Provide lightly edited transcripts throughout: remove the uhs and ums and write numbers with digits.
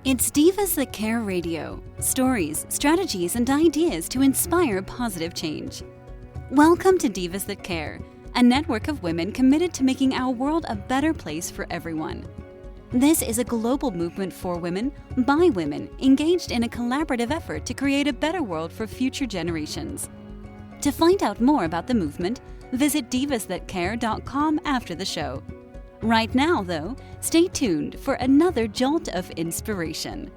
It's Divas That Care Radio. Stories, strategies, and ideas to inspire positive change. Welcome to Divas That Care, a network of women committed to making our world a better place for everyone. This is a global movement for women, by women, engaged in a collaborative effort to create a better world for future generations. To find out more about the movement, visit divasthatcare.com after the show. Right now, though, stay tuned for another jolt of inspiration.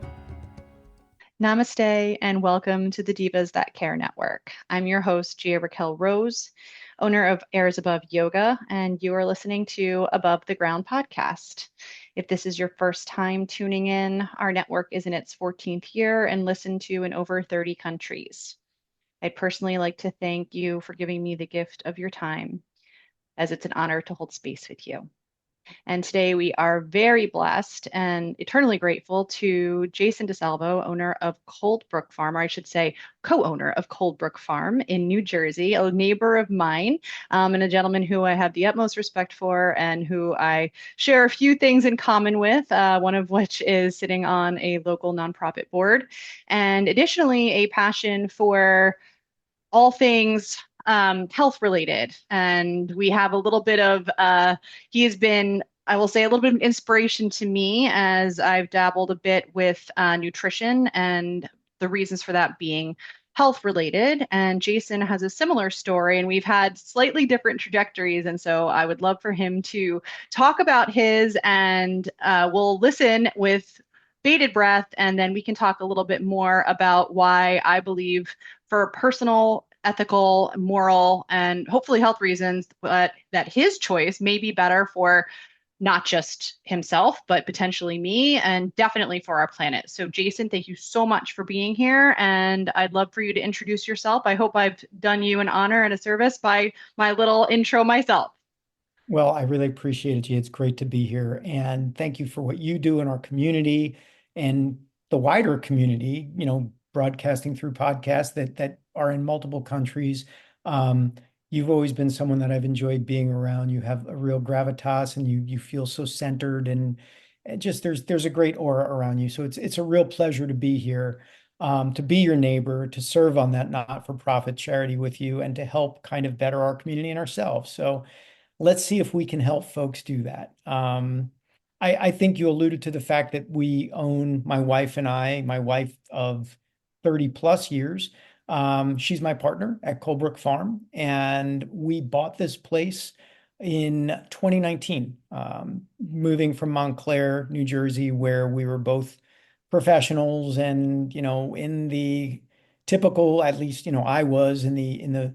Namaste and welcome to the Divas That Care Network. I'm your host, Gia-Raquel Rose, owner of Airs Above Yoga, and you are listening to Above the Ground podcast. If this is your first time tuning in, our network is in its 14th year and listened to in over 30 countries. I'd personally like to thank you for giving me the gift of your time, as it's an honor to hold space with you. And today we are very blessed and eternally grateful to Jason DeSalvo, owner of Coldbrook Farm, or I should say co-owner of Coldbrook Farm in New Jersey, a neighbor of mine, and a gentleman who I have the utmost respect for and who I share a few things in common with, one of which is sitting on a local nonprofit board, and additionally a passion for all things health related. And we have a little bit of, he has been, I will say, a little bit of inspiration to me as I've dabbled a bit with nutrition, and the reasons for that being health related. And Jason has a similar story, and we've had slightly different trajectories. And so I would love for him to talk about his, and we'll listen with bated breath, and then we can talk a little bit more about why I believe, for personal, ethical, moral, and hopefully health reasons, but that his choice may be better for not just himself, but potentially me, and definitely for our planet. So Jason, thank you so much for being here, and I'd love for you to introduce yourself. I hope I've done you an honor and a service by my little intro myself. Well, I really appreciate it, G. It's great to be here. And thank you for what you do in our community and the wider community, broadcasting through podcasts that are in multiple countries. You've always been someone that I've enjoyed being around. You have a real gravitas, and you feel so centered, and just there's a great aura around you. So it's a real pleasure to be here, to be your neighbor, to serve on that not-for-profit charity with you, and to help kind of better our community and ourselves. So let's see if we can help folks do that. I think you alluded to the fact that we own, my wife and I, my wife of 30 plus years. She's my partner at Coldbrook Farm, and we bought this place in 2019, moving from Montclair, New Jersey, where we were both professionals and, in the typical, at least, I was in the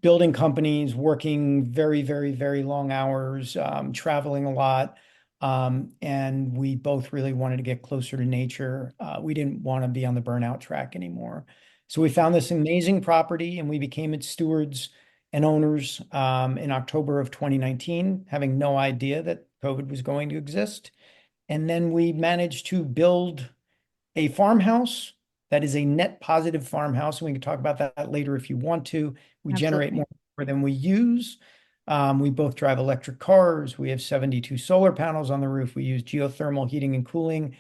building companies, working very, very, very long hours, traveling a lot. And we both really wanted to get closer to nature. We didn't want to be on the burnout track anymore. So we found this amazing property, and we became its stewards and owners in October of 2019, having no idea that COVID was going to exist. And then we managed to build a farmhouse that is a net positive farmhouse. And we can talk about that later if you want to. We generate more than we use. We both drive electric cars. We have 72 solar panels on the roof. We use geothermal heating and cooling.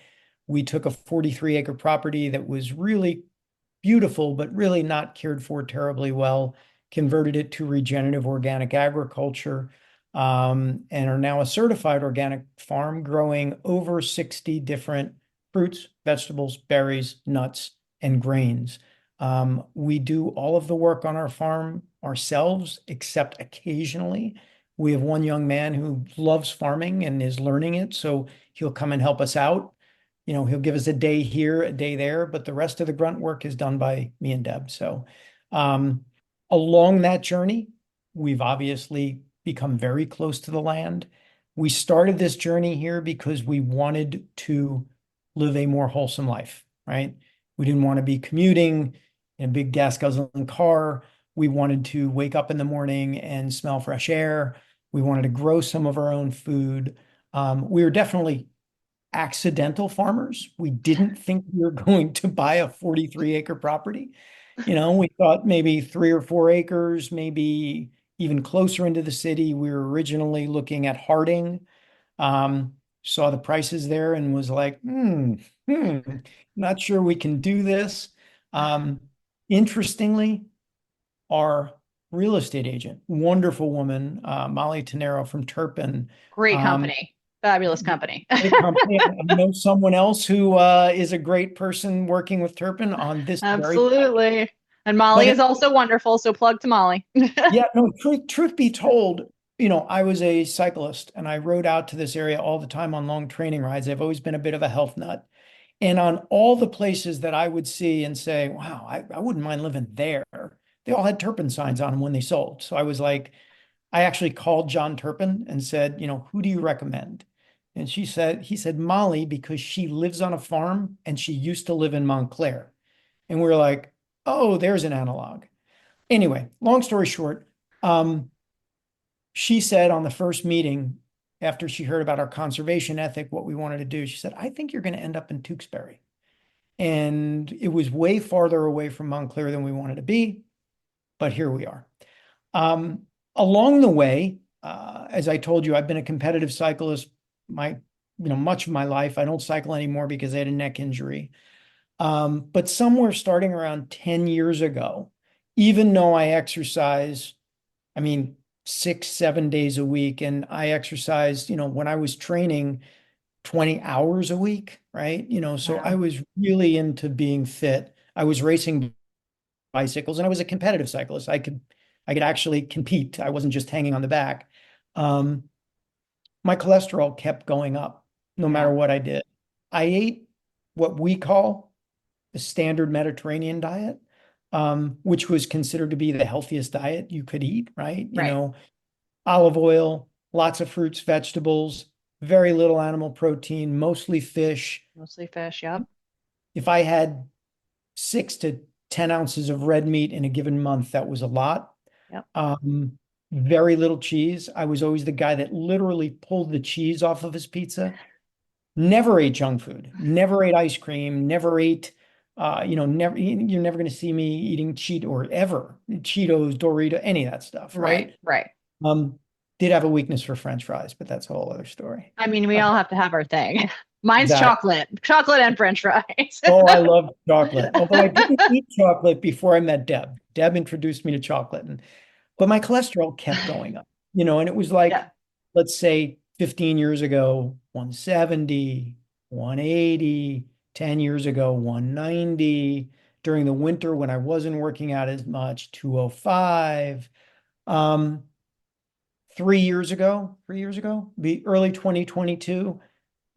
We took a 43-acre property that was really beautiful, but really not cared for terribly well, converted it to regenerative organic agriculture, and are now a certified organic farm growing over 60 different fruits, vegetables, berries, nuts, and grains. We do all of the work on our farm ourselves, except occasionally. We have one young man who loves farming and is learning it, so he'll come and help us out. He'll give us a day here, a day there, but the rest of the grunt work is done by me and Deb. So along that journey, we've obviously become very close to the land. We started this journey here because we wanted to live a more wholesome life, right? We didn't want to be commuting in a big gas guzzling car. We wanted to wake up in the morning and smell fresh air. We wanted to grow some of our own food. We were definitely accidental farmers. We didn't think we were going to buy a 43-acre property. We thought maybe 3 or 4 acres, maybe even closer into the city. We were originally looking at Harding. saw the prices there and was like, hmm, not sure we can do this. Um, Interestingly, our real estate agent, wonderful woman, Molly Tenero from Turpin, Great um, company. Fabulous company. great company. I know someone else who is a great person working with Turpin on this very project. Absolutely. And Molly But is also wonderful, so plug to Molly. yeah, no, truth be told, I was a cyclist and I rode out to this area all the time on long training rides. I've always been a bit of a health nut. And on all the places that I would see and say, wow, I wouldn't mind living there, they all had Turpin signs on them when they sold. So I was like, I actually called John Turpin and said, who do you recommend? And he said, Molly, because she lives on a farm and she used to live in Montclair. And we were like, oh, there's an analog. Anyway, long story short, um, she said on the first meeting, after she heard about our conservation ethic, what we wanted to do, she said, I think you're going to end up in Tewksbury. And it was way farther away from Montclair than we wanted to be, but here we are. Along the way, as I told you, I've been a competitive cyclist much of my life. I don't cycle anymore because I had a neck injury. But somewhere starting around 10 years ago, even though I exercise, I mean, 6, 7 days a week, and I exercised, when I was training 20 hours a week, right? So I Wow. was really into being fit. I was racing bicycles and I was a competitive cyclist. I could actually compete. I wasn't just hanging on the back. Um, my cholesterol kept going up no Yeah. matter what I did. I ate what we call the standard Mediterranean diet, which was considered to be the healthiest diet you could eat, right? Right. Olive oil, lots of fruits, vegetables, very little animal protein, mostly fish. Mostly fish. Yep. If I had 6 to 10 ounces of red meat in a given month, that was a lot. Yep. Um, very little cheese. I was always the guy that literally pulled the cheese off of his pizza. Never ate junk food, never ate ice cream, never ate, you're never going to see me eating or ever Cheetos, Dorito, any of that stuff, Right. right? Right. Um, did have a weakness for French fries, but that's a whole other story. I mean, we all have to have our thing. Mine's That, chocolate and French fries. oh, I love chocolate. Although I didn't eat chocolate before I met Deb. Deb introduced me to chocolate, but my cholesterol kept going up, and it was like, Yeah. let's say 15 years ago, 170, 180, 10 years ago, 190. During the winter when I wasn't working out as much, 205. Um, 3 years ago, the early 2022,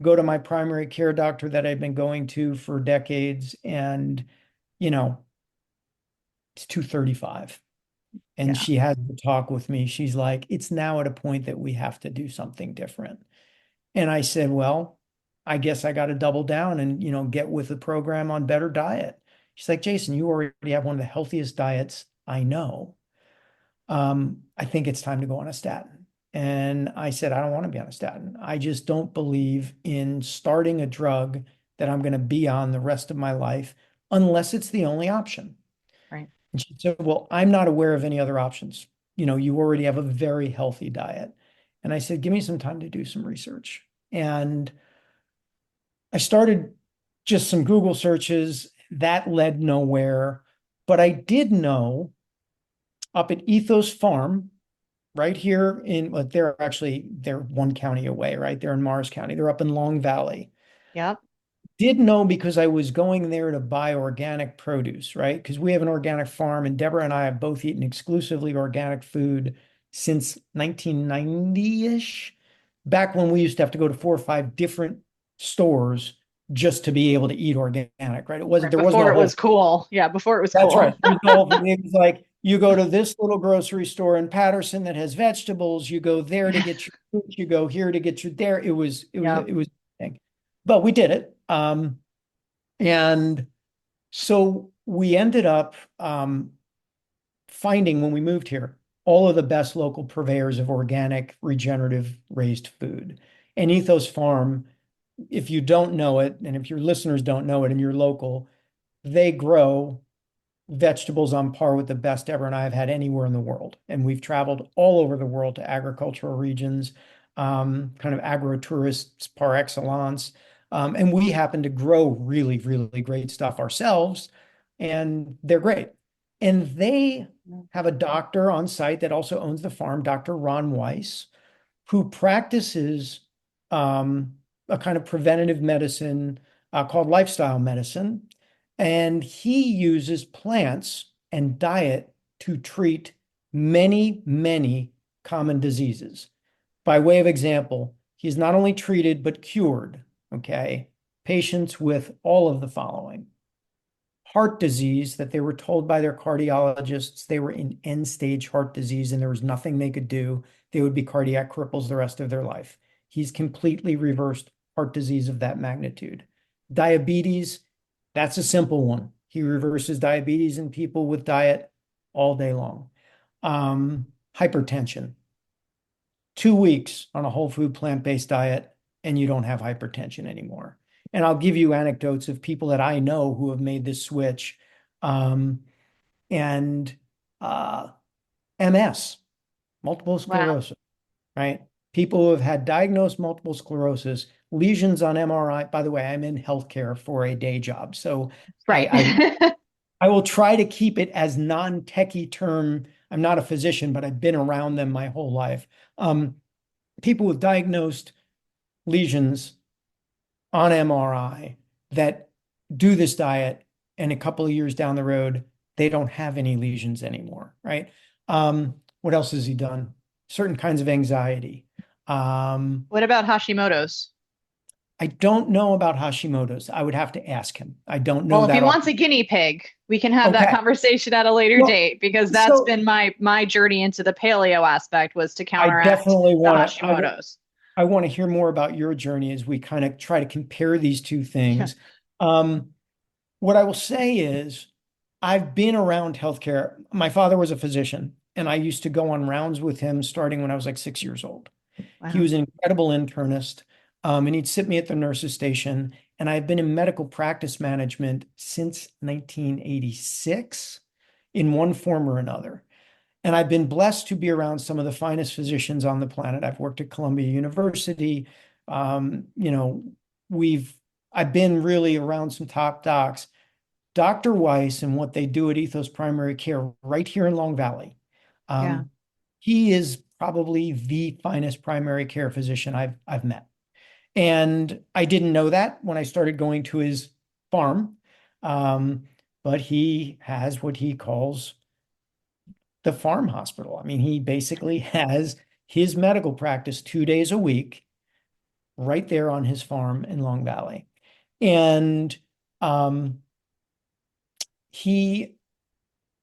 go to my primary care doctor that I've been going to for decades, and you know, it's 235. And Yeah. she has to talk with me. She's like, it's now at a point that we have to do something different. And I said, well, I guess I got to double down and, get with the program on better diet. She's like, Jason, you already have one of the healthiest diets I know. I think it's time to go on a statin. And I said, I don't want to be on a statin. I just don't believe in starting a drug that I'm going to be on the rest of my life unless it's the only option. Right. And she said, well, I'm not aware of any other options. You already have a very healthy diet. And I said, give me some time to do some research. And I started just some Google searches that led nowhere. But I did know up at Ethos Farm, right here they're one county away, right? They're in Mars County. They're up in Long Valley. Yep. Did know because I was going there to buy organic produce, right? Because we have an organic farm, and Deborah and I have both eaten exclusively organic food since 1990-ish, back when we used to have to go to 4 or 5 different stores just to be able to eat organic, right? Right. There wasn't Before a it was whole. cool. Yeah. Before it was That's cool. right. It was like you go to this little grocery store in Patterson that has vegetables. You go there to get your fruit. You go here to get your there. Yep. It was, but we did it. And so we ended up finding when we moved here all of the best local purveyors of organic, regenerative raised food. And Ethos Farm, if you don't know it, and if your listeners don't know it and you're local, they grow vegetables on par with the best Deborah and I have had anywhere in the world. And we've traveled all over the world to agricultural regions. kind of agrotourists par excellence. And we happen to grow really, really great stuff ourselves, and they're great. And they have a doctor on site that also owns the farm, Dr. Ron Weiss, who practices a kind of preventative medicine called lifestyle medicine. And he uses plants and diet to treat many, many common diseases. By way of example, he's not only treated but cured, okay, patients with all of the following: heart disease, that they were told by their cardiologists they were in end-stage heart disease and there was nothing they could do. They would be cardiac cripples the rest of their life. He's completely reversed heart disease of that magnitude. Diabetes, that's a simple one. He reverses diabetes in people with diet all day long. Hypertension, 2 weeks on a whole food plant-based diet, and you don't have hypertension anymore. And I'll give you anecdotes of people that I know who have made this switch. And MS, multiple sclerosis, right? People who have had diagnosed multiple sclerosis, lesions on MRI. By the way, I'm in healthcare for a day job, so Right. I will try to keep it as non-techie term. I'm not a physician, but I've been around them my whole life. People with diagnosed lesions on MRI that do this diet, and a couple of years down the road, they don't have any lesions anymore, right? What else has he done? Certain kinds of anxiety. What about Hashimoto's? I don't know about Hashimoto's. I would have to ask him. I don't know Well, if that he wants often. a guinea pig, we can have that Okay. conversation at a later Well, date, because that's so been my journey into the paleo aspect, was to I counteract definitely the want to, Hashimoto's. I want to hear more about your journey as we kind of try to compare these two Yeah. things. What I will say is, I've been around healthcare. My father was a physician, and I used to go on rounds with him starting when I was like 6 years old. He Wow. was an incredible internist, and he'd sit me at the nurse's station. And I've been in medical practice management since 1986 in one form or another. And I've been blessed to be around some of the finest physicians on the planet. I've worked at Columbia University. You know, I've been really around some top docs. Dr. Weiss and what they do at Ethos Primary Care right here in Long Valley. Yeah. He is probably the finest primary care physician I've met. And I didn't know that when I started going to his farm. But he has what he calls the farm hospital. I mean, he basically has his medical practice 2 days a week right there on his farm in Long Valley. And he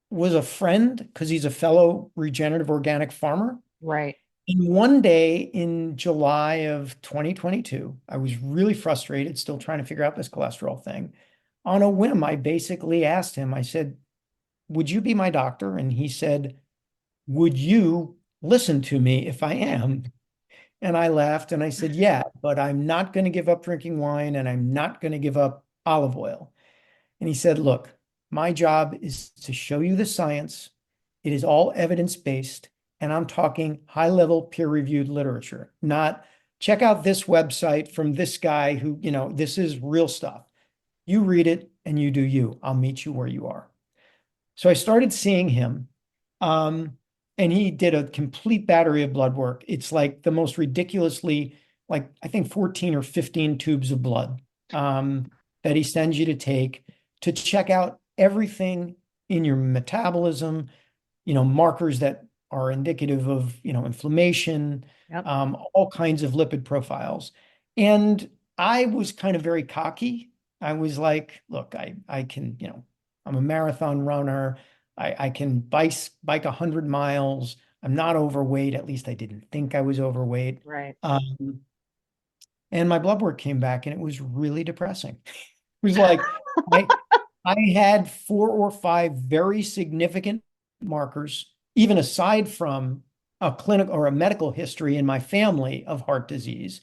was a friend because he's a fellow regenerative organic farmer. Right. And one day in July of 2022, I was really frustrated, still trying to figure out this cholesterol thing. On a whim, I basically asked him, I said, would you be my doctor? And he said, would you listen to me if I am? And I laughed and I said, yeah, but I'm not going to give up drinking wine and I'm not going to give up olive oil. And he said, look, my job is to show you the science. It is all evidence-based. And I'm talking high-level peer-reviewed literature, not check out this website from this guy who, this is real stuff. You read it and you do you. I'll meet you where you are. So I started seeing him, and he did a complete battery of blood work. It's like the most ridiculously, like I think 14 or 15 tubes of blood that he sends you to take to check out everything in your metabolism, markers that are indicative of, inflammation, Yep. all kinds of lipid profiles. And I was kind of very cocky. I was like, look, I can, I'm a marathon runner. I can bike 100 miles. I'm not overweight. At least I didn't think I was overweight. Right. And my blood work came back and it was really depressing. It was like, I had 4 or 5 very significant markers, even aside from a clinical or a medical history in my family of heart disease.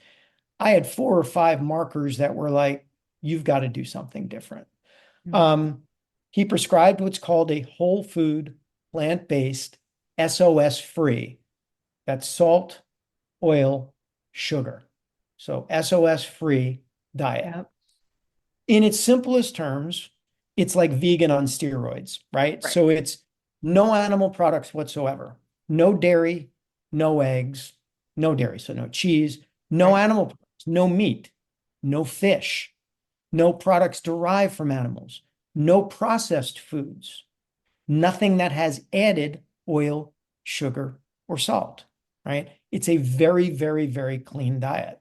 I had 4 or 5 markers that were like, you've got to do something different. Mhm. He prescribed what's called a whole food, plant-based, SOS free. That's salt, oil, sugar. So SOS free diet. Yep. In its simplest terms, it's like vegan on steroids, right? Right. So it's no animal products whatsoever, no dairy, no eggs, no dairy, so no cheese, no Right. animal products, no meat, no fish, no products derived from animals, no processed foods, nothing that has added oil, sugar, or salt, right? It's a very, very, very clean diet.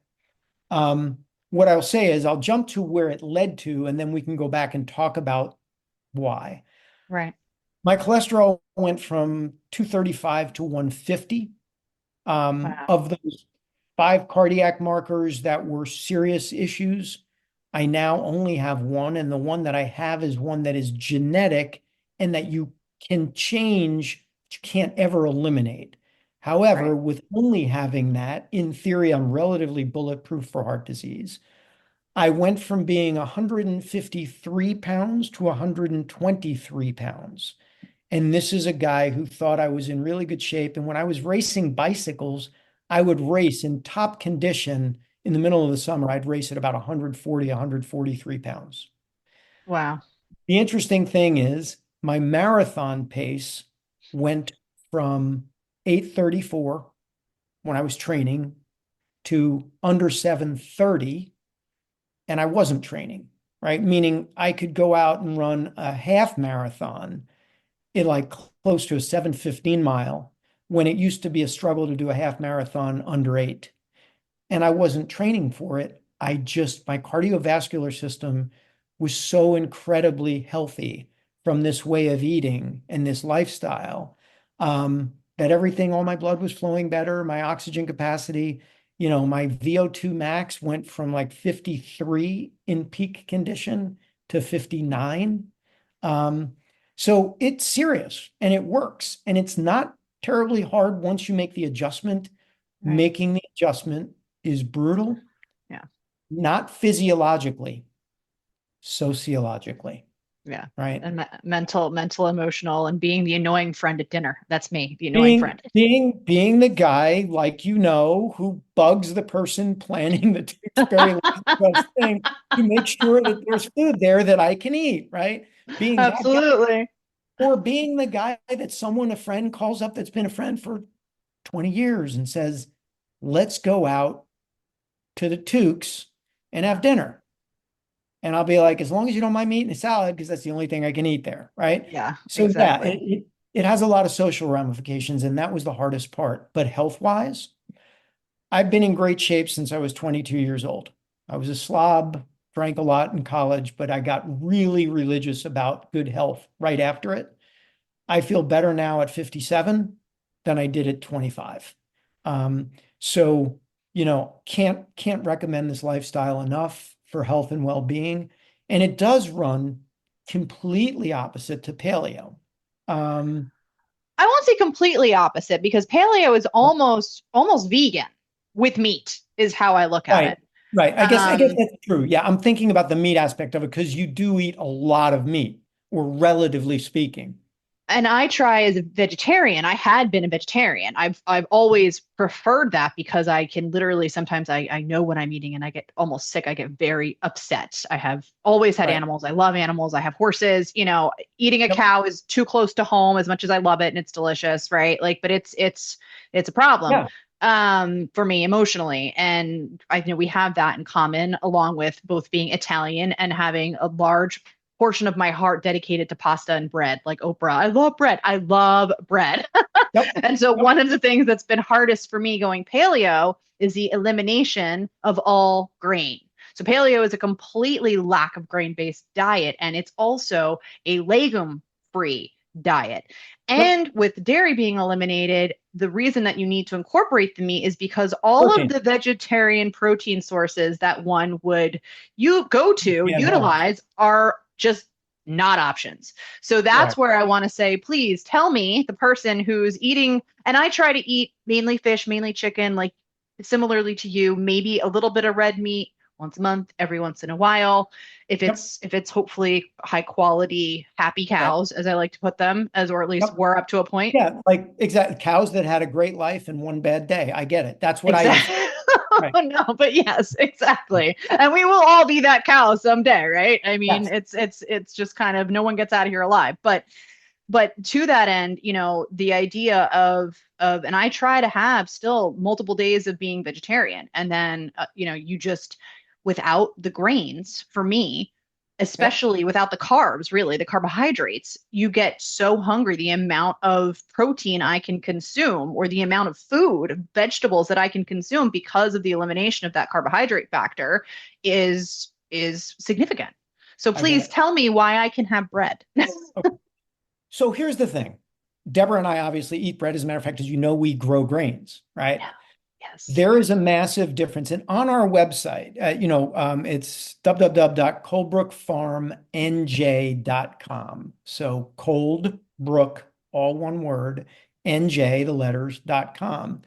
What I'll say is I'll jump to where it led to, and then we can go back and talk about why. Right. My cholesterol went from 235 to 150. Wow. Of those 5 cardiac markers that were serious issues, I now only have one, and the one that I have is one that is genetic and that you can change, but you can't ever eliminate. However, Right. with only having that, in theory, I'm relatively bulletproof for heart disease. I went from being 153 pounds to 123 pounds. And this is a guy who thought I was in really good shape. And when I was racing bicycles, I would race in top condition in the middle of the summer. I'd race at about 140, 143 pounds. Wow. The interesting thing is my marathon pace went from 8:34 when I was training to under 7:30, and I wasn't training, right? Meaning I could go out and run a half marathon in like close to a 7:15 mile when it used to be a struggle to do a half marathon under 8. And I wasn't training for it. My cardiovascular system was so incredibly healthy from this way of eating and this lifestyle, that all my blood was flowing better, my oxygen capacity, my VO2 max went from like 53 in peak condition to 59. So it's serious and it works, and it's not terribly hard once you make the adjustment. Right. Making the adjustment is brutal. Yeah. Not physiologically, sociologically. Yeah. Right. And mental, emotional, and being the annoying friend at dinner. That's me, the annoying friend. Being the guy, like, who bugs the person planning the Tewksbury Land Trust thing to make sure that there's food there that I can eat, right? Being that guy, Absolutely. or being the guy that a friend calls up that's been a friend for 20 years and says, let's go out to the Tukes and have dinner. And I'll be like, as long as you don't mind me eating a salad, because that's the only thing I can eat there, right? Yeah, So exactly. yeah, it has a lot of social ramifications, and that was the hardest part. But health-wise, I've been in great shape since I was 22 years old. I was a slob, drank a lot in college, but I got really religious about good health right after it. I feel better now at 57 than I did at 25. So, can't recommend this lifestyle enough for health and well-being. And it does run completely opposite to paleo. I won't say completely opposite, because paleo is almost vegan with meat, is how I look at Right. it. Right. I guess that's true. Yeah, I'm thinking about the meat aspect of it because you do eat a lot of meat, or relatively speaking. And I try as a vegetarian. I had been a vegetarian. I've always preferred that, because I can literally sometimes I know when I'm eating and I get almost sick. I get very upset. I have always had Right. animals. I love animals. I have horses. Eating a Yep. cow is too close to home, as much as I love it and it's delicious, right? Like, but it's a problem. Yeah. For me emotionally. And I know we have that in common, along with both being Italian and having a large portion of my heart dedicated to pasta and bread. Like Oprah, I love bread. I love bread. Yep. And so Yep. one of the things that's been hardest for me going paleo is the elimination of all grain. So paleo is a completely lack of grain-based diet, and it's also a legume-free diet. Yep. And with dairy being eliminated, the reason that you need to incorporate the meat is because all of Protein. the vegetarian protein sources that one would Yeah, utilize are just not options. So that's Right. where I want to say, please tell me, the person who's eating, and I try to eat mainly fish, mainly chicken, like similarly to you, maybe a little bit of red meat once a month, every once in a while. If it's hopefully high quality, happy Yeah. cows, as I like to put them, or at least Yep. we're up to a point. Yeah, like exactly, cows that had a great life and one bad day. I get it. That's what I Exactly. Right. No, but yes, exactly. And we will all be that cow someday, right? I mean, Yes. it's just kind of no one gets out of here alive. But to that end, the idea of and I try to have still multiple days of being vegetarian, and then you just without the grains for me, Yep. especially without the carbs, really the carbohydrates, you get so hungry. The amount of protein I can consume, or the amount of food, vegetables that I can consume because of the elimination of that carbohydrate factor is significant. So I get please it. tell me why I can have bread. Okay. So here's the thing. Deborah and I obviously eat bread. As a matter of fact, as you know, we grow grains, right? Yeah. Yes. There is a massive difference. And on our website, it's www.coldbrookfarmnj.com. So Coldbrook, all one word, NJ, the letters.com.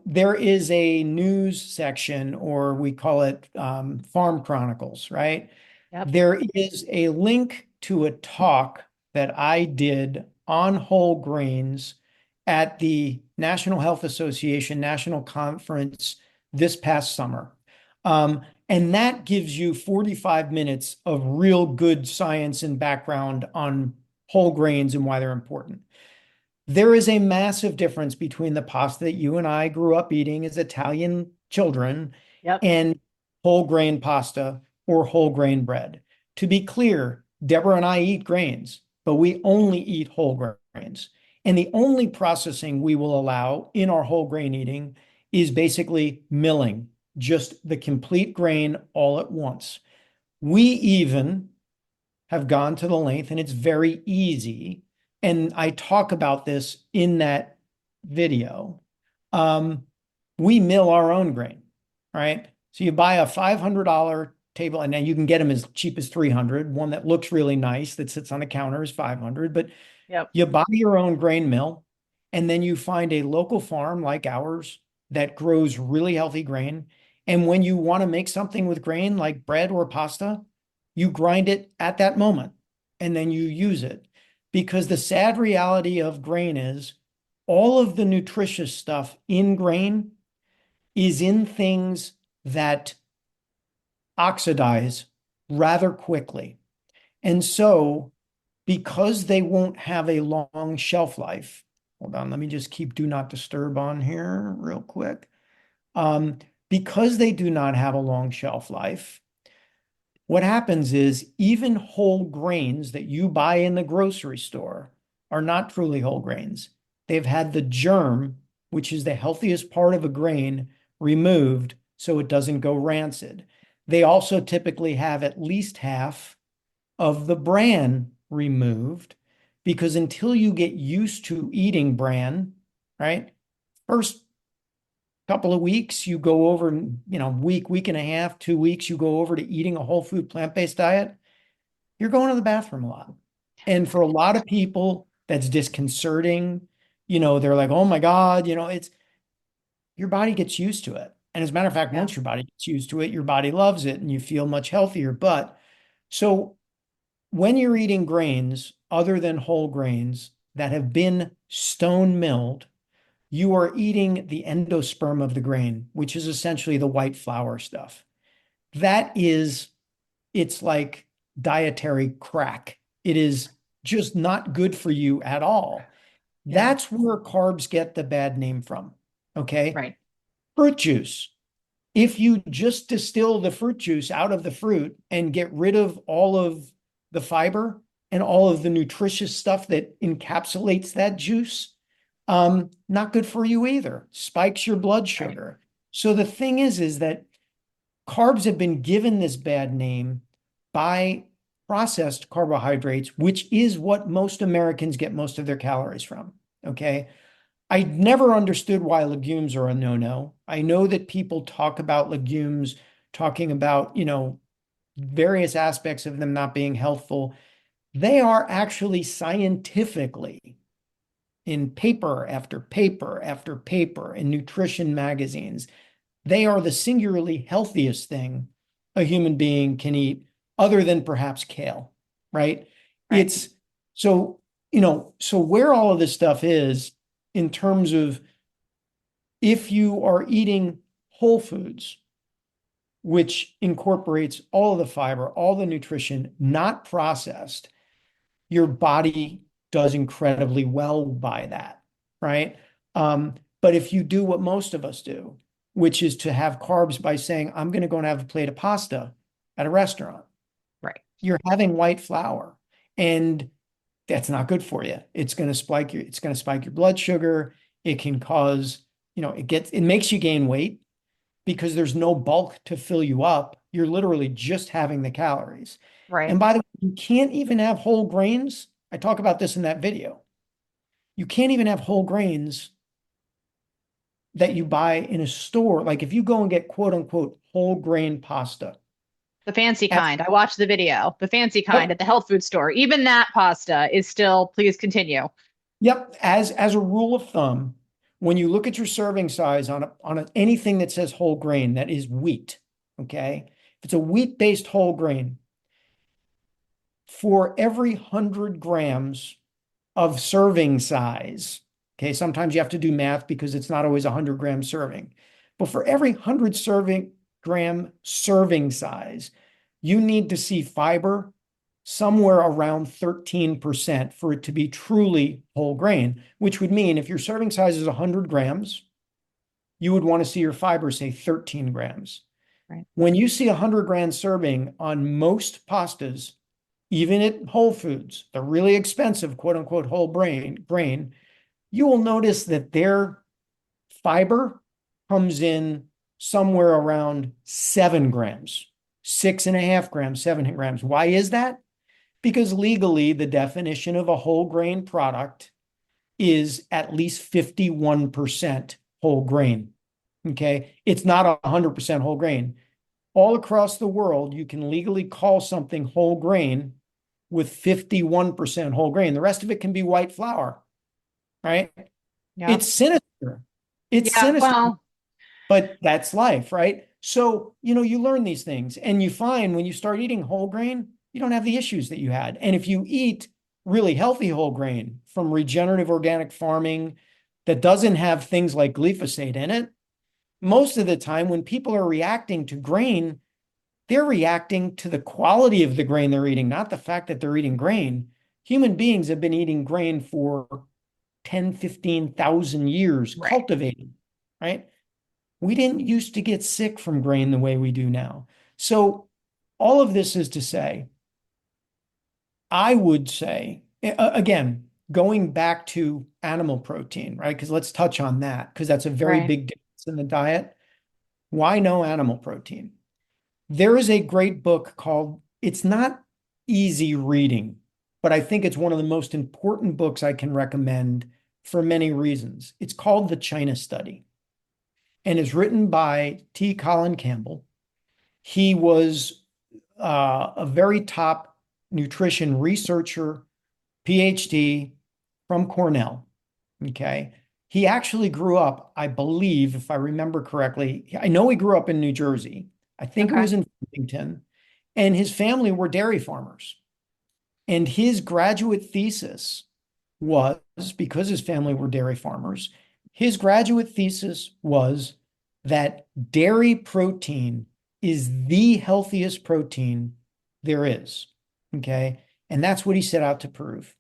There is a news section, or we call it Farm Chronicles, right? Yep. There is a link to a talk that I did on whole grains at the National Health Association National Conference this past summer. And that gives you 45 minutes of real good science and background on whole grains and why they're important. There is a massive difference between the pasta that you and I grew up eating as Italian children Yep. and whole grain pasta or whole grain bread. To be clear, Deborah and I eat grains, but we only eat whole grains. And the only processing we will allow in our whole grain eating is basically milling, just the complete grain all at once. We even have gone to the length, and it's very easy. And I talk about this in that video. We mill our own grain, right? So you buy a $500 table, and then you can get them as cheap as 300. One that looks really nice that sits on a counter is 500, but Yep. you buy your own grain mill, and then you find a local farm like ours that grows really healthy grain. And when you want to make something with grain like bread or pasta, you grind it at that moment and then you use it. Because the sad reality of grain is all of the nutritious stuff in grain is in things that oxidize rather quickly. And so, because they won't have a long shelf life, hold on, let me just keep do not disturb on here real quick. Because they do not have a long shelf life, what happens is even whole grains that you buy in the grocery store are not truly whole grains. They've had the germ, which is the healthiest part of a grain, removed so it doesn't go rancid. They also typically have at least half of the bran removed, because until you get used to eating bran, right? First couple of weeks, you go over, week and a half, 2 weeks, you go over to eating a whole food plant-based diet, you're going to the bathroom a lot. And for a lot of people, that's disconcerting. They're like, oh my God, it's your body gets used to it. And as a matter of fact, Yeah. once your body gets used to it, your body loves it and you feel much healthier. But so when you're eating grains other than whole grains that have been stone milled, you are eating the endosperm of the grain, which is essentially the white flour stuff. It's like dietary crack. It is just not good for you at all. Yeah. That's where carbs get the bad name from. Okay. Right. Fruit juice. If you just distill the fruit juice out of the fruit and get rid of all of the fiber and all of the nutritious stuff that encapsulates that juice, not good for you either. Spikes your blood Right. sugar. So the thing is that carbs have been given this bad name by processed carbohydrates, which is what most Americans get most of their calories from. Okay. I never understood why legumes are a no-no. I know that people talk about legumes, talking about, various aspects of them not being healthful. They are actually scientifically in paper after paper after paper in nutrition magazines. They are the singularly healthiest thing a human being can eat, other than perhaps kale, right? Right. It's so where all of this stuff is in terms of if you are eating whole foods, which incorporates all of the fiber, all the nutrition, not processed, your body does incredibly well by that, right? But if you do what most of us do, which is to have carbs by saying, I'm going to go and have a plate of pasta at a restaurant, Right. you're having white flour, and that's not good for you. It's going to spike your blood sugar. It can cause, it makes you gain weight because there's no bulk to fill you up. You're literally just having the calories. Right. And by the way, you can't even have whole grains. I talk about this in that video. You can't even have whole grains that you buy in a store. Like if you go and get quote unquote whole grain pasta. The fancy At, kind. I watched the video. The fancy kind yep, at the health food store. Even that pasta is still, please continue. yep. As a rule of thumb, when you look at your serving size on anything that says whole grain, that is wheat, okay? If it's a wheat-based whole grain, for every 100 grams of serving size, okay, sometimes you have to do math because it's not always a 100-gram serving, but for every 100-gram serving size, you need to see fiber somewhere around 13% for it to be truly whole grain, which would mean if your serving size is 100 grams, you would want to see your fiber say 13 grams. Right. When you see a 100-gram serving on most pastas, even at Whole Foods, the really expensive quote unquote whole grain, you will notice that their fiber comes in somewhere around 7 grams, 6.5 grams, 7 grams. Why is that? Because legally, the definition of a whole grain product is at least 51% whole grain. Okay. It's not 100% whole grain. All across the world, you can legally call something whole grain with 51% whole grain. The rest of it can be white flour, right? Yeah. It's sinister. It's Yeah. sinister, Well, but that's life, right? So, you learn these things and you find when you start eating whole grain, you don't have the issues that you had. And if you eat really healthy whole grain from regenerative organic farming that doesn't have things like glyphosate in it, most of the time when people are reacting to grain, they're reacting to the quality of the grain they're eating, not the fact that they're eating grain. Human beings have been eating grain for 10, 15,000 years, right. cultivated, right? We didn't used to get sick from grain the way we do now. So all of this is to say, I would say, again, going back to animal protein, right? Because let's touch on that, because that's a very Right. big difference in the diet. Why no animal protein? There is a great book called, it's not easy reading, but I think it's one of the most important books I can recommend for many reasons. It's called The China Study and is written by T. Colin Campbell. He was a very top nutrition researcher, PhD from Cornell. Okay. He actually grew up, I believe, if I remember correctly, I know he grew up in New Jersey. I think it Okay. was in Farmington, and his family were dairy farmers. And his graduate thesis was, because his family were dairy farmers, his graduate thesis was that dairy protein is the healthiest protein there is. Okay. And that's what he set out to prove.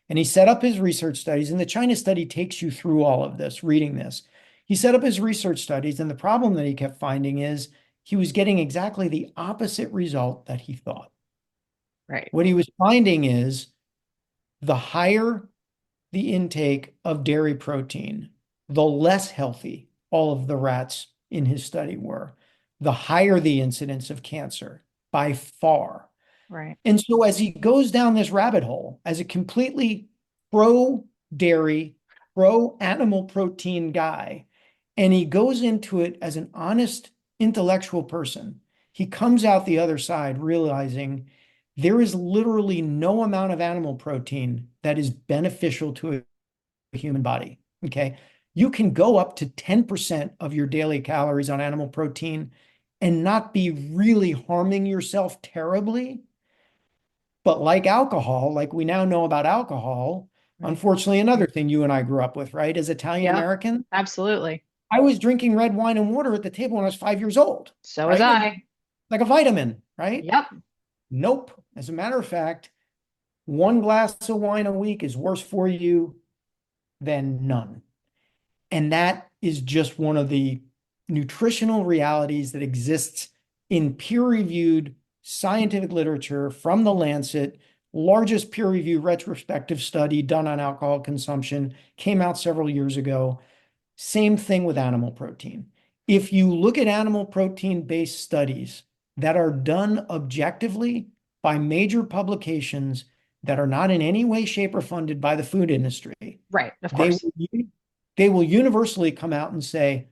And he set up his research studies, and the China study takes you through all of this, reading this. He set up his research studies, and the problem that he kept finding is he was getting exactly the opposite result that he thought. Right. What he was finding is the higher the intake of dairy protein, the less healthy all of the rats in his study were, the higher the incidence of cancer by far. Right. And so as he goes down this rabbit hole, as a completely pro-dairy, pro-animal protein guy, and he goes into it as an honest intellectual person, he comes out the other side realizing there is literally no amount of animal protein that is beneficial to a human body. Okay. You can go up to 10% of your daily calories on animal protein and not be really harming yourself terribly. But like alcohol, like we now know about alcohol, Right. unfortunately, another thing you and I grew up with, right? As Italian Yep. American, Absolutely. I was drinking red wine and water at the table when I was 5 years old, So was right? I. Like a vitamin, right? Yep. Nope. As a matter of fact, one glass of wine a week is worse for you than none. And that is just one of the nutritional realities that exists in peer-reviewed scientific literature from the Lancet. Largest peer-reviewed retrospective study done on alcohol consumption came out several years ago. Same thing with animal protein. If you look at animal protein-based studies that are done objectively by major publications that are not in any way, shape, or funded by the food industry, Right. Of they course. will, they will universally come out and say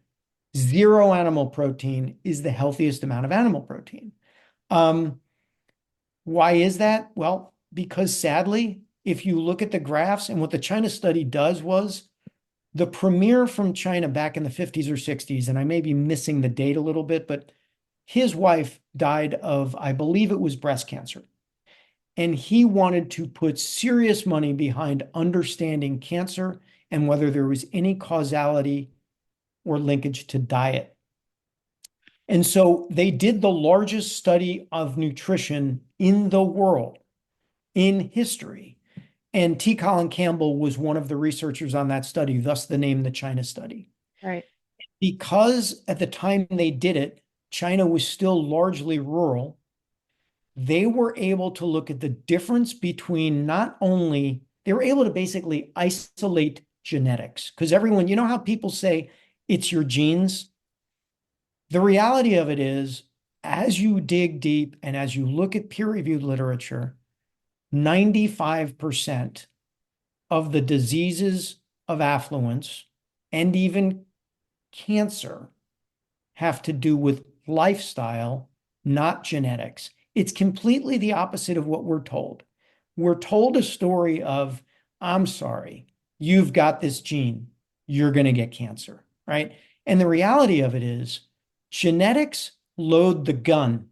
zero animal protein is the healthiest amount of animal protein. Why is that? Well, because sadly, if you look at the graphs, and what the China study does was the premier from China back in the 50s or 60s, and I may be missing the date a little bit, but his wife died of, I believe it was breast cancer. And he wanted to put serious money behind understanding cancer and whether there was any causality or linkage to diet. And so they did the largest study of nutrition in the world in history. And T. Colin Campbell was one of the researchers on that study, thus the name the China study. Right. Because at the time they did it, China was still largely rural. They were able to look at the difference between not only, they were able to basically isolate genetics. Because everyone, you know how people say it's your genes? The reality of it is, as you dig deep and as you look at peer-reviewed literature, 95% of the diseases of affluence and even cancer have to do with lifestyle, not genetics. It's completely the opposite of what we're told. We're told a story of, I'm sorry, you've got this gene, you're going to get cancer, right? And the reality of it is, genetics load the gun,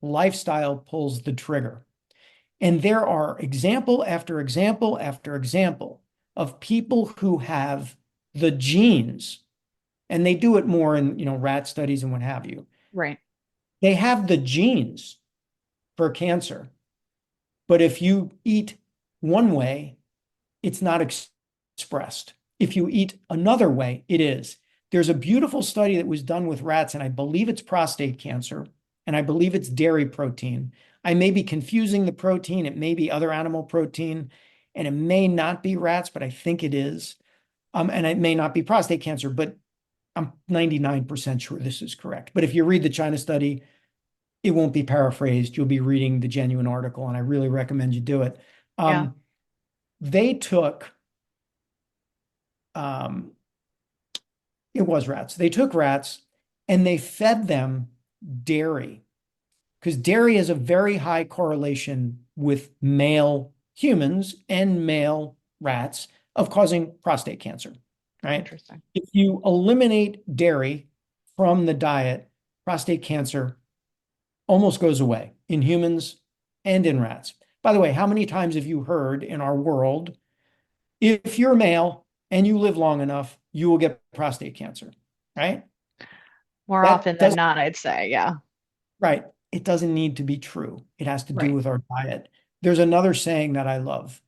lifestyle pulls the trigger. And there are example after example after example of people who have the genes, and they do it more in, rat studies and what have you. Right. They have the genes for cancer, but if you eat one way, it's not expressed. If you eat another way, it is. There's a beautiful study that was done with rats, and I believe it's prostate cancer, and I believe it's dairy protein. I may be confusing the protein. It may be other animal protein, and it may not be rats, but I think it is. And it may not be prostate cancer, but I'm 99% sure this is correct. But if you read the China study, it won't be paraphrased. You'll be reading the genuine article, and I really recommend you do it. Yeah. They took, it was rats. They took rats and they fed them dairy, because dairy has a very high correlation with male humans and male rats of causing prostate cancer, right? Interesting. If you eliminate dairy from the diet, prostate cancer almost goes away in humans and in rats. By the way, how many times have you heard in our world, if you're male and you live long enough, you will get prostate cancer, right? More That often than does not, I'd say. Yeah. right. It doesn't need to be true. It has to do Right. with our diet. There's another saying that I love.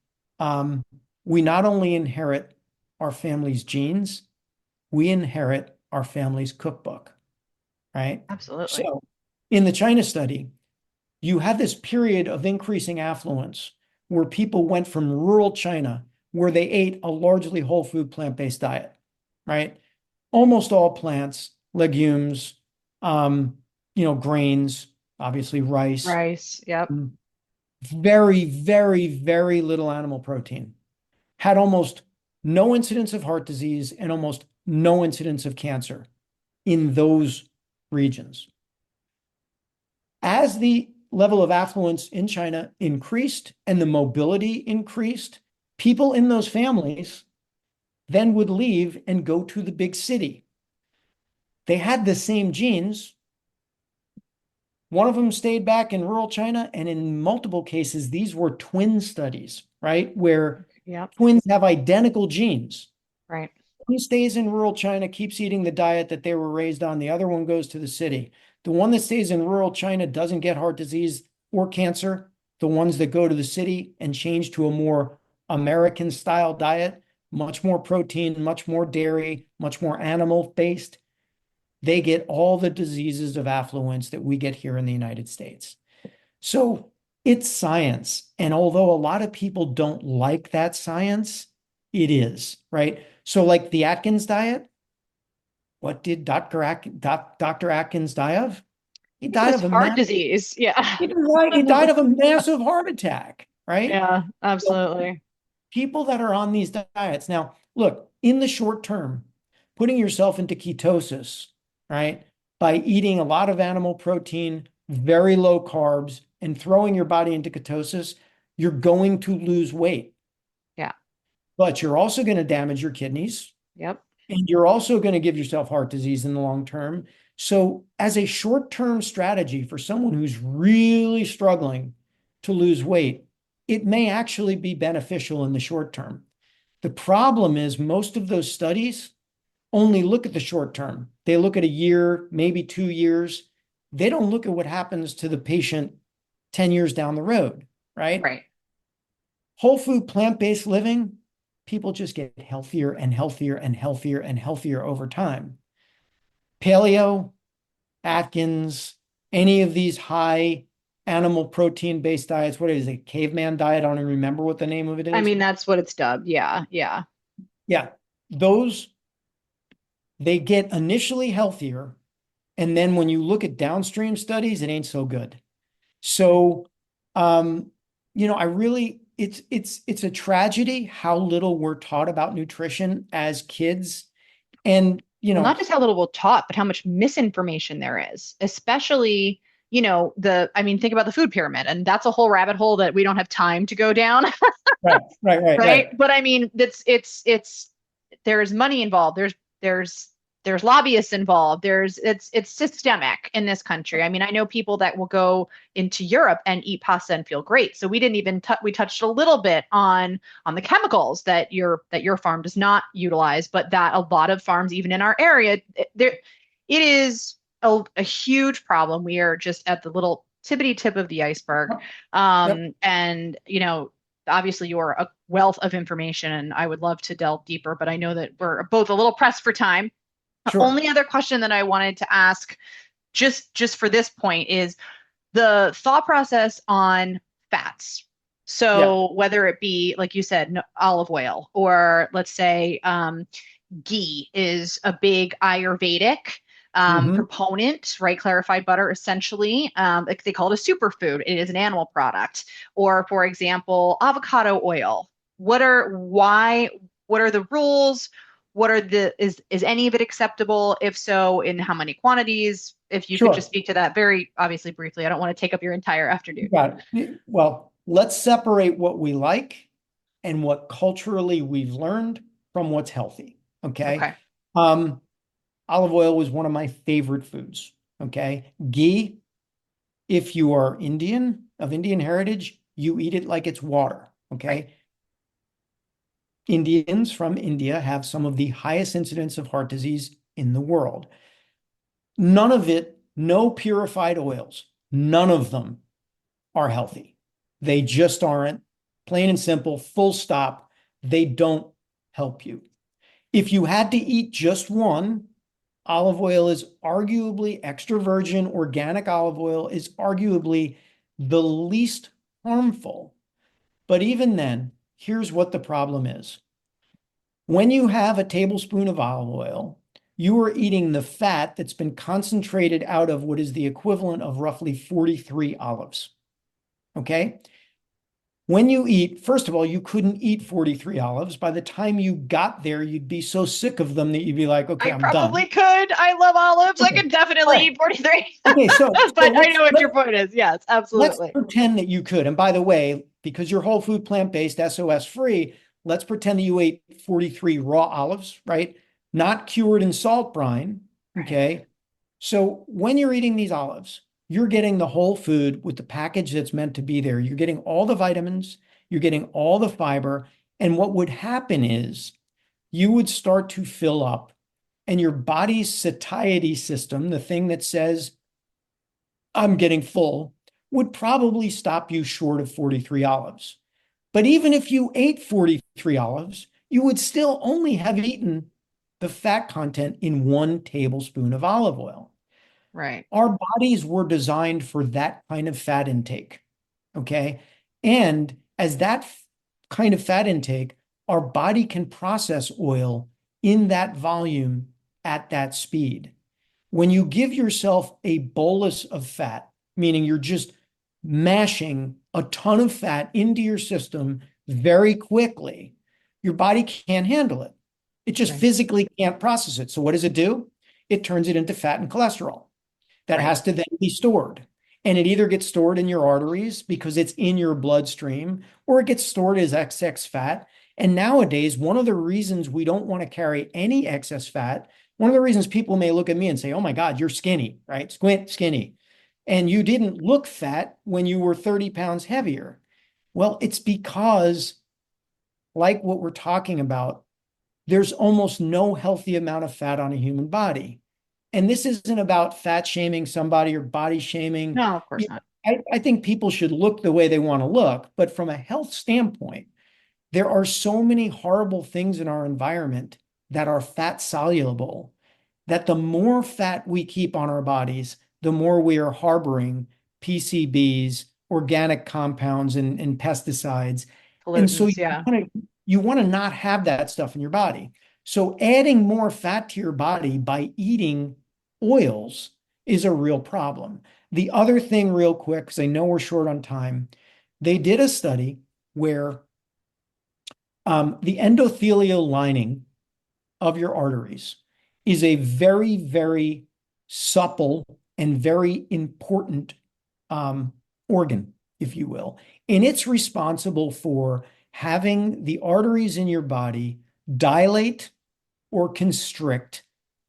We not only inherit our family's genes, we inherit our family's cookbook, right? Absolutely. So in the China study, you had this period of increasing affluence where people went from rural China, where they ate a largely whole food plant-based diet, right? Almost all plants, legumes, grains, obviously rice, Rice. Yep. very, very, very little animal protein, had almost no incidence of heart disease and almost no incidence of cancer in those regions. As the level of affluence in China increased and the mobility increased, people in those families then would leave and go to the big city. They had the same genes. One of them stayed back in rural China, and in multiple cases, these were twin studies, right? Where Yep. twins have identical genes. Right. One stays in rural China, keeps eating the diet that they were raised on. The other one goes to the city. The one that stays in rural China doesn't get heart disease or cancer. The ones that go to the city and change to a more American style diet, much more protein, much more dairy, much more animal based, they get all the diseases of affluence that we get here in the United States. So it's science. And although a lot of people don't like that science, it is, right? So like the Atkins diet, what did Dr. Atkins die of? He It died was of a heart disease. Yeah. he died of a massive heart attack, right? Yeah, So absolutely. people that are on these diets. Now, look, in the short term, putting yourself into ketosis, right, by eating a lot of animal protein, very low carbs, and throwing your body into ketosis, you're going to lose weight. Yeah. But you're also going to damage your kidneys, Yep. and you're also going to give yourself heart disease in the long term. So, as a short-term strategy for someone who's really struggling to lose weight, it may actually be beneficial in the short term. The problem is most of those studies only look at the short term. They look at a year, maybe 2 years. They don't look at what happens to the patient 10 years down the road, right? Right. Whole food, plant-based living, people just get healthier and healthier and healthier and healthier over time. Paleo, Atkins, any of these high animal protein-based diets, what is it? Caveman diet? I don't even remember what the name of it I is. mean, that's what it's dubbed. Yeah. Yeah. Yeah, those, they get initially healthier, and then when you look at downstream studies, it ain't so good. So, I really, it's a tragedy how little we're taught about nutrition as kids. And, Well, not just how little we're taught, but how much misinformation there is, especially, I mean, think about the food pyramid, and that's a whole rabbit hole that we don't have time to go down. Right. But I mean, it's there's money involved. There's lobbyists involved. It's systemic in this country. I mean, I know people that will go into Europe and eat pasta and feel great. So we didn't even we touched a little bit on the chemicals that your farm does not utilize, but that a lot of farms, even in our area, it is a huge problem. We are just at the little tippity tip of the iceberg. Yep. And obviously you're a wealth of information, and I would love to delve deeper, but I know that we're both a little pressed for time. The Sure. only other question that I wanted to ask, just for this point, is the thought process on fats. So whether it be, like you said, olive oil, or let's say ghee is a big Ayurvedic proponent, right? Clarified butter, essentially. Like they call it a superfood. It is an animal product. Or, for example, avocado oil. What are the rules? Is any of it acceptable? If so, in how many quantities? If you could just speak to that very obviously briefly. I don't want to take up your entire afternoon. Got it. Well, let's separate what we like and what culturally we've learned from what's healthy. Okay. Olive oil was one of my favorite foods. Okay. Ghee, if you are Indian, of Indian heritage, you eat it like it's water. Okay. Right. Indians from India have some of the highest incidence of heart disease in the world. None of it, no purified oils, none of them are healthy. They just aren't. Plain and simple, full stop. They don't help you. If you had to eat just one, olive oil is arguably, extra virgin organic olive oil is arguably the least harmful. But even then, here's what the problem is. When you have a tablespoon of olive oil, you are eating the fat that's been concentrated out of what is the equivalent of roughly 43 olives. Okay? When you eat, first of all, you couldn't eat 43 olives. By the time you got there, you'd be so sick of them that you'd be like, okay, I'm done. I probably could. I love olives. Okay. I could definitely eat 43. Okay, but I know what your point is. Yes, absolutely. Let's pretend that you could. And by the way, because you're whole food, plant-based, SOS free, let's pretend that you ate 43 raw olives, right? Not cured in salt brine. Okay. Right. So when you're eating these olives, you're getting the whole food with the package that's meant to be there. You're getting all the vitamins, you're getting all the fiber. And what would happen is you would start to fill up, and your body's satiety system, the thing that says, I'm getting full, would probably stop you short of 43 olives. But even if you ate 43 olives, you would still only have eaten the fat content in 1 tablespoon of olive oil. Right. Our bodies were designed for that kind of fat intake. Okay. And as that kind of fat intake, our body can process oil in that volume at that speed. When you give yourself a bolus of fat, meaning you're just mashing a ton of fat into your system very quickly, your body can't handle it. It just Right. physically can't process it. So what does it do? It turns it into fat and cholesterol that Right. has to then be stored. And it either gets stored in your arteries because it's in your bloodstream, or it gets stored as excess fat. And nowadays, one of the reasons we don't want to carry any excess fat, one of the reasons people may look at me and say, oh my God, you're skinny, right? Squint, skinny. And you didn't look fat when you were 30 pounds heavier. Well, it's because, like what we're talking about, there's almost no healthy amount of fat on a human body. And this isn't about fat shaming somebody or body shaming. No, of course not. I think people should look the way they want to look, but from a health standpoint, there are so many horrible things in our environment that are fat soluble, that the more fat we keep on our bodies, the more we are harboring PCBs, organic compounds, and pesticides. And so Pollutants, yeah. you want to not have that stuff in your body. So adding more fat to your body by eating oils is a real problem. The other thing, real quick, because I know we're short on time, they did a study where the endothelial lining of your arteries is a very, very supple and very important organ, if you will. And it's responsible for having the arteries in your body dilate or constrict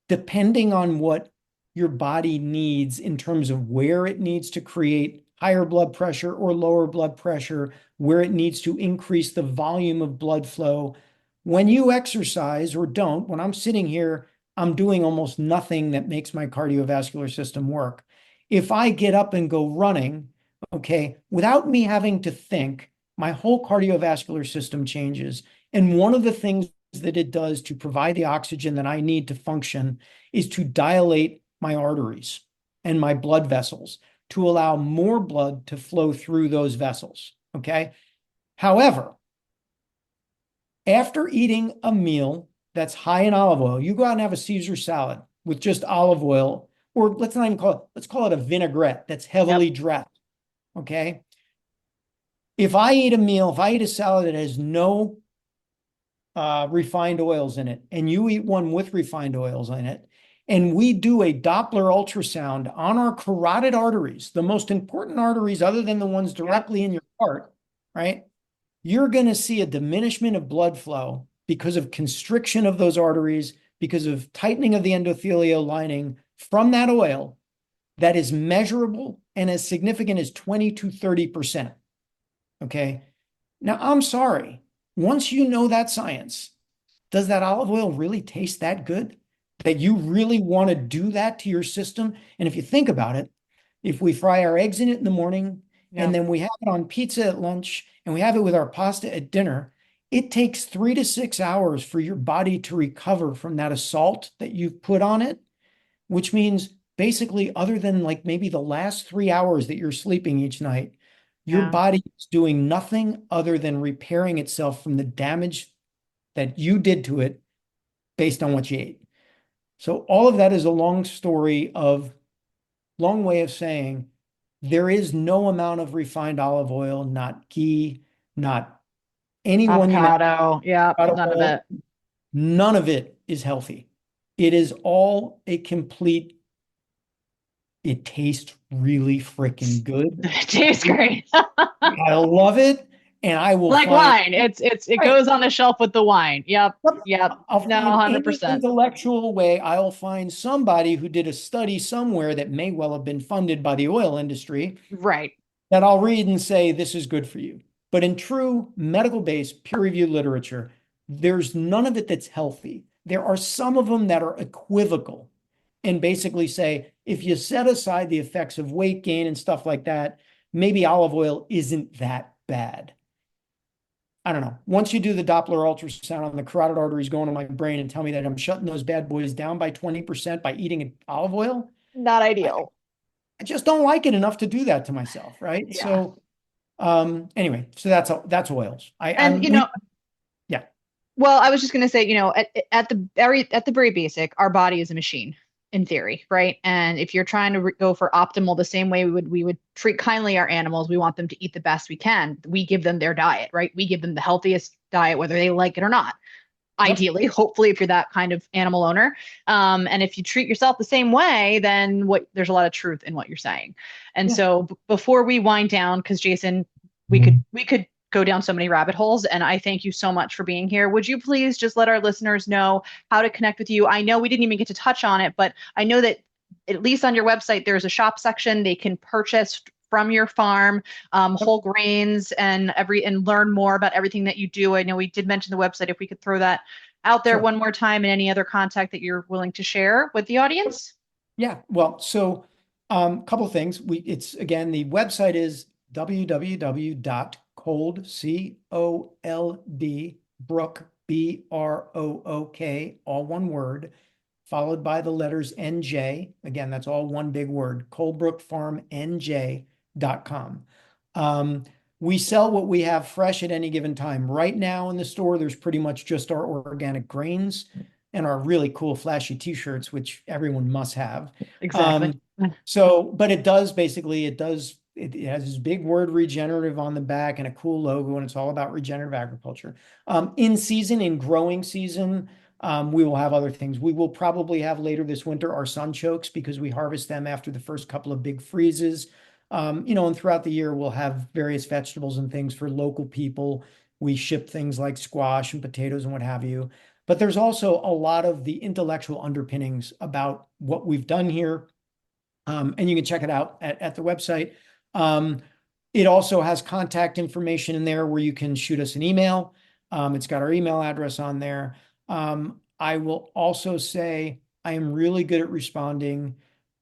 depending on what your body needs in terms of where it needs to create higher blood pressure or lower blood pressure, where it needs to increase the volume of blood flow. When you exercise or don't, when I'm sitting here, I'm doing almost nothing that makes my cardiovascular system work. If I get up and go running, okay, without me having to think, my whole cardiovascular system changes. And one of the things that it does to provide the oxygen that I need to function is to dilate my arteries and my blood vessels to allow more blood to flow through those vessels. Okay. However, after eating a meal that's high in olive oil, you go out and have a Caesar salad with just olive oil, or let's not even call it, let's call it a vinaigrette that's heavily dressed. Okay. If I eat a salad that has no refined oils in it, and you eat one with refined oils in it, and we do a Doppler ultrasound on our carotid arteries, the most important arteries other than the ones directly in your heart, right? You're going to see a diminishment of blood flow because of constriction of those arteries, because of tightening of the endothelial lining from that oil that is measurable and as significant as 20 to 30%. Okay. Now, I'm sorry. Once you know that science, does that olive oil really taste that good that you really want to do that to your system? And if you think about it, if we fry our eggs in it in the morning and then we have it on pizza at lunch and we have it with our pasta at dinner, it takes 3 to 6 hours for your body to recover from that assault that you've put on it, which means basically, other than like maybe the last 3 hours that you're sleeping each night, your body is doing nothing other than repairing itself from the damage that you did to it based on what you ate. So all of that is a long way of saying there is no amount of refined olive oil, not ghee, not anyone you Avocado, none of it. None of it is healthy. It is all a complete, it tastes really freaking good. It tastes great. I love it. And I will like wine. It goes on the shelf with the wine. Yep. I'll No, find 100%. any intellectual way. I'll find somebody who did a study somewhere that may well have been funded by the oil industry. Right. That I'll read and say, this is good for you. But in true medical-based peer-reviewed literature, there's none of it that's healthy. There are some of them that are equivocal and basically say, if you set aside the effects of weight gain and stuff like that, maybe olive oil isn't that bad. I don't know. Once you do the Doppler ultrasound on the carotid arteries going to my brain and tell me that I'm shutting those bad boys down by 20% by eating olive oil, Not ideal. I just don't like it enough to do that to myself, right? Yeah. So anyway, so that's oils. And Yeah. well, I was just going to say, at the very basic, our body is a machine in theory, right? And if you're trying to go for optimal, the same way we would treat kindly our animals, we want them to eat the best we can. We give them their diet, right? We give them the healthiest diet, whether they like it or not. Yep. Ideally, hopefully, if you're that kind of animal owner, and if you treat yourself the same way, then there's a lot of truth in what you're saying. And Yeah. so, before we wind down, because Jason, we could go down so many rabbit holes, and I thank you so much for being here. Would you please just let our listeners know how to connect with you? I know we didn't even get to touch on it, but I know that at least on your website, there's a shop section they can purchase from your farm, whole grains and learn more about everything that you do. I know we did mention the website. If we could throw that out there Sure. one more time, and any other contact that you're willing to share with the audience. Yeah. Well, so couple of things. It's again, the website is www.cold, C-O-L-D, Brook, B-R-O-O-K, all one word, followed by the letters N-J. Again, that's all one big word, coldbrookfarmnj.com. We sell what we have fresh at any given time. Right now in the store, there's pretty much just our organic grains and our really cool flashy t-shirts, which everyone must have. Exactly. But it has this big word regenerative on the back and a cool logo, and it's all about regenerative agriculture. In growing season, we will have other things. We will probably have later this winter our sunchokes, because we harvest them after the first couple of big freezes. And throughout the year, we'll have various vegetables and things for local people. We ship things like squash and potatoes and what have you. But there's also a lot of the intellectual underpinnings about what we've done here. And you can check it out at the website. It also has contact information in there where you can shoot us an email. It's got our email address on there. I will also say I am really good at responding.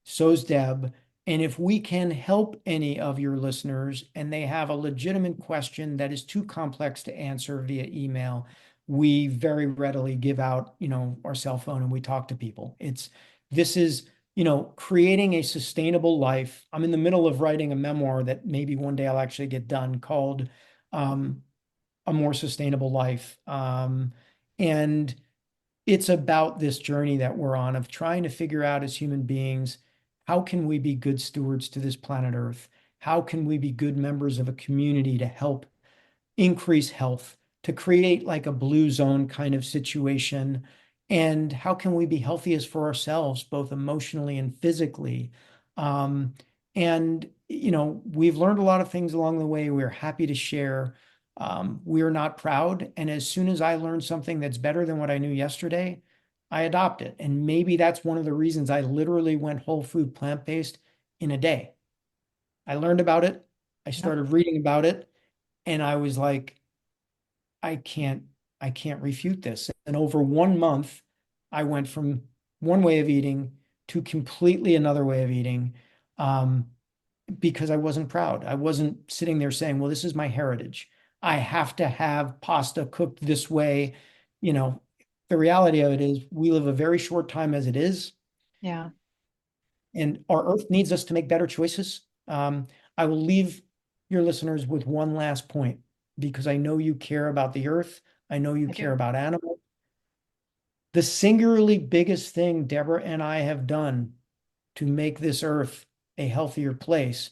So's Deb. And if we can help any of your listeners and they have a legitimate question that is too complex to answer via email, we very readily give out, our cell phone and we talk to people. This is creating a sustainable life. I'm in the middle of writing a memoir that maybe one day I'll actually get done, called A More Sustainable Life. And it's about this journey that we're on of trying to figure out as human beings, how can we be good stewards to this planet Earth? How can we be good members of a community to help increase health, to create like a blue zone kind of situation? And how can we be healthiest for ourselves, both emotionally and physically? We've learned a lot of things along the way. We're happy to share. We're not proud. And as soon as I learn something that's better than what I knew yesterday, I adopt it. And maybe that's one of the reasons I literally went whole food plant-based in a day. I learned about it. I started reading about it. And I was like, I can't refute this. And over 1 month, I went from one way of eating to completely another way of eating, because I wasn't proud. I wasn't sitting there saying, well, this is my heritage. I have to have pasta cooked this way. The reality of it is we live a very short time as it is. Yeah. And our earth needs us to make better choices. I will leave your listeners with one last point, because I know you care about the earth. I know you care about animals. The singularly biggest thing Deborah and I have done to make this earth a healthier place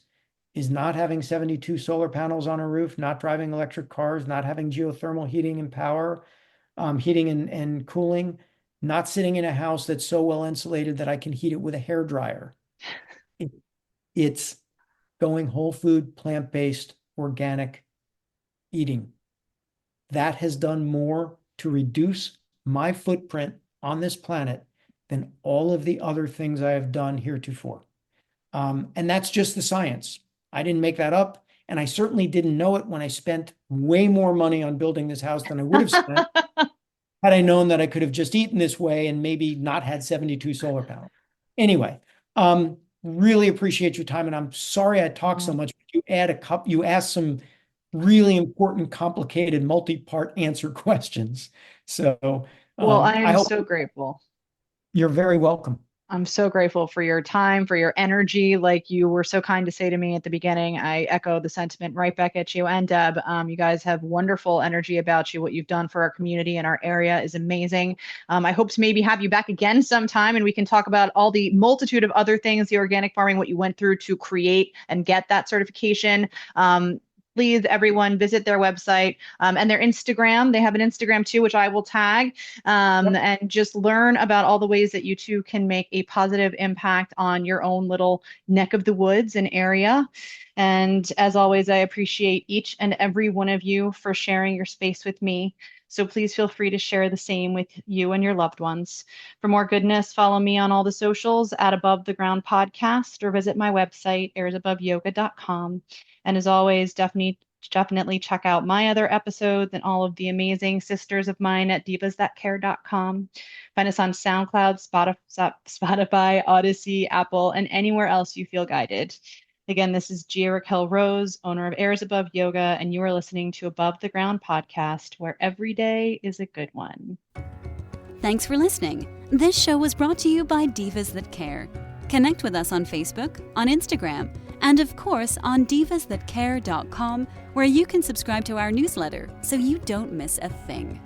is not having 72 solar panels on a roof, not driving electric cars, not having geothermal heating and power, heating and cooling, not sitting in a house that's so well insulated that I can heat it with a hair dryer. It's going whole food, plant-based, organic eating. That has done more to reduce my footprint on this planet than all of the other things I have done heretofore. And that's just the science. I didn't make that up. And I certainly didn't know it when I spent way more money on building this house than I would have spent had I known that I could have just eaten this way and maybe not had 72 solar panels. Anyway, really appreciate your time, and I'm sorry I talked so much, but you asked some really important, complicated, multi-part answer questions. So Well, I I am hope so grateful. you're very welcome. I'm so grateful for your time, for your energy. Like you were so kind to say to me at the beginning, I echo the sentiment right back at you and Deb. You guys have wonderful energy about you. What you've done for our community and our area is amazing. I hope to maybe have you back again sometime and we can talk about all the multitude of other things, the organic farming, what you went through to create and get that certification. Please, everyone, visit their website and their Instagram. They have an Instagram too, which I will tag, and just learn about all the ways that you too can make a positive impact on your own little neck of the woods and area. And as always, I appreciate each and every one of you for sharing your space with me. So please feel free to share the same with you and your loved ones. For more goodness, follow me on all the socials at Above the Ground Podcast or visit my website, airsaboveyoga.com. And as always, definitely check out my other episodes and all of the amazing sisters of mine at divas.care.com. Find us on SoundCloud, Spotify, Odyssey, Apple, and anywhere else you feel guided. Again, this is Gia-Raquel Rose, owner of Airs Above Yoga, and you are listening to Above the Ground Podcast, where every day is a good one. Thanks for listening. This show was brought to you by Divas That Care. Connect with us on Facebook, on Instagram, and of course on divasthatcare.com, where you can subscribe to our newsletter so you don't miss a thing.